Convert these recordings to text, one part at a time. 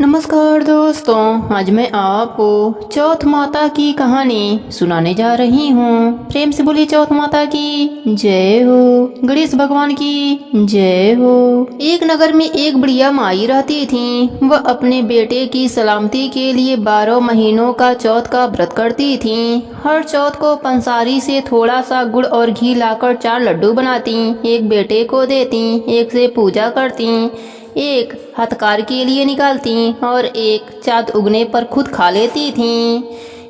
नमस्कार दोस्तों, आज मैं आपको चौथ माता की कहानी सुनाने जा रही हूँ। प्रेम से बोली चौथ माता की जय हो, गणेश भगवान की जय हो। एक नगर में एक बढ़िया माई रहती थी। वह अपने बेटे की सलामती के लिए 12 महीनों का चौथ का व्रत करती थी। हर चौथ को पंसारी से थोड़ा सा गुड़ और घी लाकर 4 लड्डू बनाती, एक बेटे को देती, एक से पूजा करती, एक हथकार के लिए निकालती और एक चाँद उगने पर खुद खा लेती थीं।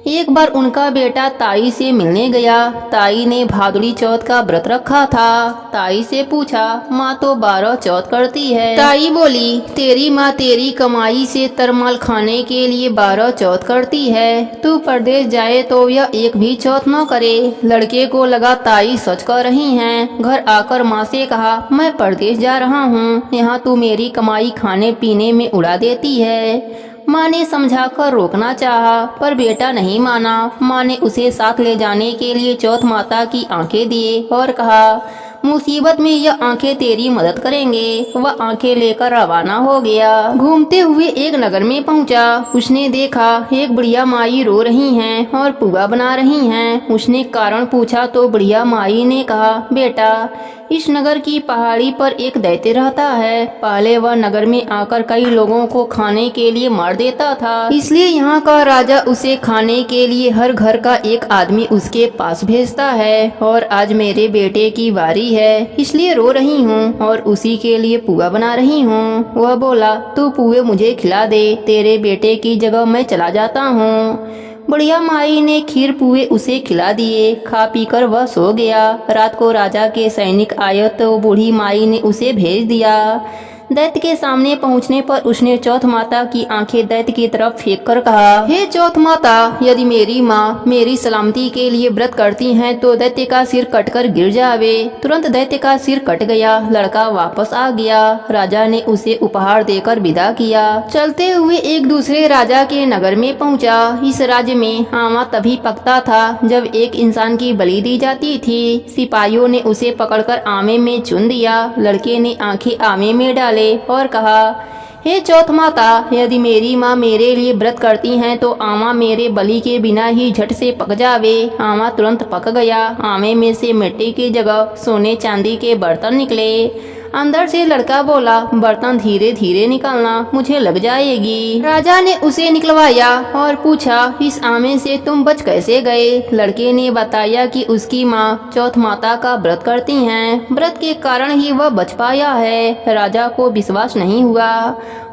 एक बार उनका बेटा ताई से मिलने गया। ताई ने भादुड़ी चौथ का व्रत रखा था। ताई से पूछा, माँ तो 12 चौथ करती है। ताई बोली, तेरी माँ तेरी कमाई से तरमाल खाने के लिए 12 चौथ करती है। तू परदेश जाए तो यह एक भी चौथ न करे। लड़के को लगा ताई सच कह रही हैं। घर आकर माँ से कहा, मैं परदेश जा रहा हूँ, यहाँ तू मेरी कमाई खाने पीने में उड़ा देती है। माँ ने समझाकर रोकना चाहा, पर बेटा नहीं माना। माँ ने उसे साथ ले जाने के लिए चौथ माता की आंखें दिए और कहा, मुसीबत में यह आंखें तेरी मदद करेंगे। वह आंखें लेकर रवाना हो गया। घूमते हुए एक नगर में पहुंचा। उसने देखा एक बुढ़िया माई रो रही हैं और पुआ बना रही हैं। उसने कारण पूछा तो बुढ़िया माई ने कहा, बेटा, इस नगर की पहाड़ी पर एक दैत्य रहता है। पहले वह नगर में आकर कई लोगों को खाने के लिए मार देता था, इसलिए यहाँ का राजा उसे खाने के लिए हर घर का एक आदमी उसके पास भेजता है। और आज मेरे बेटे की बारी है, इसलिए रो रही हूँ और उसी के लिए पुआ बना रही हूँ। वह बोला, तू पुए मुझे खिला दे, तेरे बेटे की जगह मैं चला जाता हूँ। बुढ़िया माई ने खीर पुए उसे खिला दिए। खा पीकर वह सो गया। रात को राजा के सैनिक आए तो बूढ़ी माई ने उसे भेज दिया। दैत्य के सामने पहुंचने पर उसने चौथ माता की आंखें दैत्य की तरफ फेंक कर कहा, हे चौथ माता, यदि मेरी माँ मेरी सलामती के लिए व्रत करती हैं तो दैत्य का सिर कटकर गिर जावे। तुरंत दैत्य का सिर कट गया। लड़का वापस आ गया। राजा ने उसे उपहार देकर विदा किया। चलते हुए एक दूसरे राजा के नगर में पहुंचा। इस राज्य में आमा तभी पकता था जब एक इंसान की बलि दी जाती थी। सिपाहियों ने उसे पकड़कर आमे में चुन दिया। लड़के ने आंखें आमे में डाले और कहा, हे चौथ माता, यदि मेरी माँ मेरे लिए व्रत करती हैं तो आमा मेरे बलि के बिना ही झट से पक जावे। आमा तुरंत पक गया। आमे में से मिट्टी की जगह सोने चांदी के बर्तन निकले। अंदर से लड़का बोला, बर्तन धीरे धीरे निकालना, मुझे लग जाएगी। राजा ने उसे निकलवाया और पूछा, इस आमे से तुम बच कैसे गए? लड़के ने बताया कि उसकी माँ चौथ माता का व्रत करती हैं, व्रत के कारण ही वह बच पाया है। राजा को विश्वास नहीं हुआ।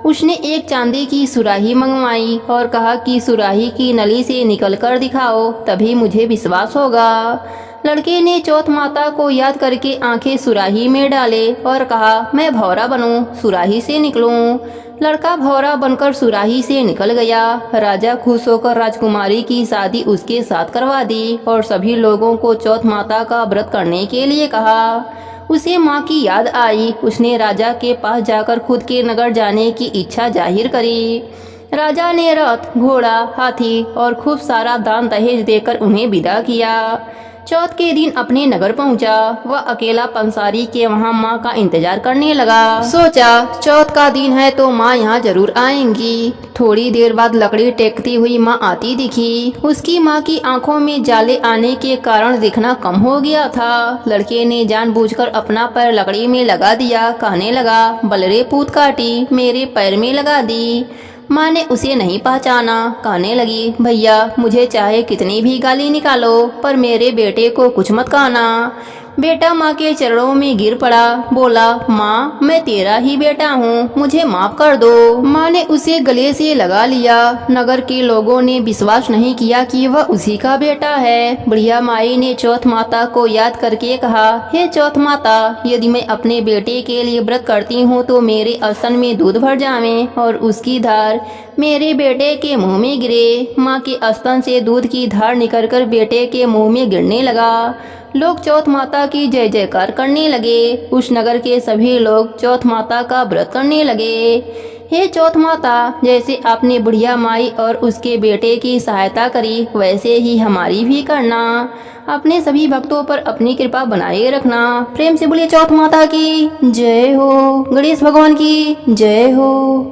उसने एक चांदी की सुराही मंगवाई और कहा कि सुराही की नली से निकल कर दिखाओ, तभी मुझे विश्वास होगा। लड़के ने चौथ माता को याद करके आंखें सुराही में डाले और कहा, मैं भौरा बनूं, सुराही से निकलूं। लड़का भौरा बनकर सुराही से निकल गया। राजा खुश होकर राजकुमारी की शादी उसके साथ करवा दी और सभी लोगों को चौथ माता का व्रत करने के लिए कहा। उसे माँ की याद आई। उसने राजा के पास जाकर खुद के नगर जाने की इच्छा जाहिर करी। राजा ने रथ, घोड़ा, हाथी और खूब सारा दान दहेज देकर उन्हें विदा किया। चौथ के दिन अपने नगर पहुंचा। वह अकेला पंसारी के वहां माँ का इंतजार करने लगा। सोचा, चौथ का दिन है तो माँ यहाँ जरूर आएंगी। थोड़ी देर बाद लकड़ी टेकती हुई माँ आती दिखी। उसकी माँ की आंखों में जाले आने के कारण दिखना कम हो गया था। लड़के ने जानबूझकर अपना पैर लकड़ी में लगा दिया। कहने लगा, बलरे पूत काटी, मेरे पैर में लगा दी। माँ ने उसे नहीं पहचाना। कहने लगी, भैया, मुझे चाहे कितनी भी गाली निकालो, पर मेरे बेटे को कुछ मत कहना। बेटा माँ के चरणों में गिर पड़ा। बोला, माँ, मैं तेरा ही बेटा हूँ, मुझे माफ कर दो। माँ ने उसे गले से लगा लिया। नगर के लोगों ने विश्वास नहीं किया कि वह उसी का बेटा है। बुढ़िया माई ने चौथ माता को याद करके कहा, हे चौथ माता, यदि मैं अपने बेटे के लिए व्रत करती हूँ तो मेरे स्तन में दूध भर जावे और उसकी धार मेरे बेटे के मुंह में गिरे। माँ के स्तन से दूध की धार निकलकर बेटे के मुंह में गिरने लगा। लोग चौथ माता की जय जयकार करने लगे। उस नगर के सभी लोग चौथ माता का व्रत करने लगे। हे चौथ माता, जैसे आपने बुढ़िया माई और उसके बेटे की सहायता करी, वैसे ही हमारी भी करना। अपने सभी भक्तों पर अपनी कृपा बनाए रखना। प्रेम से बोलिए चौथ माता की जय हो, गणेश भगवान की जय हो।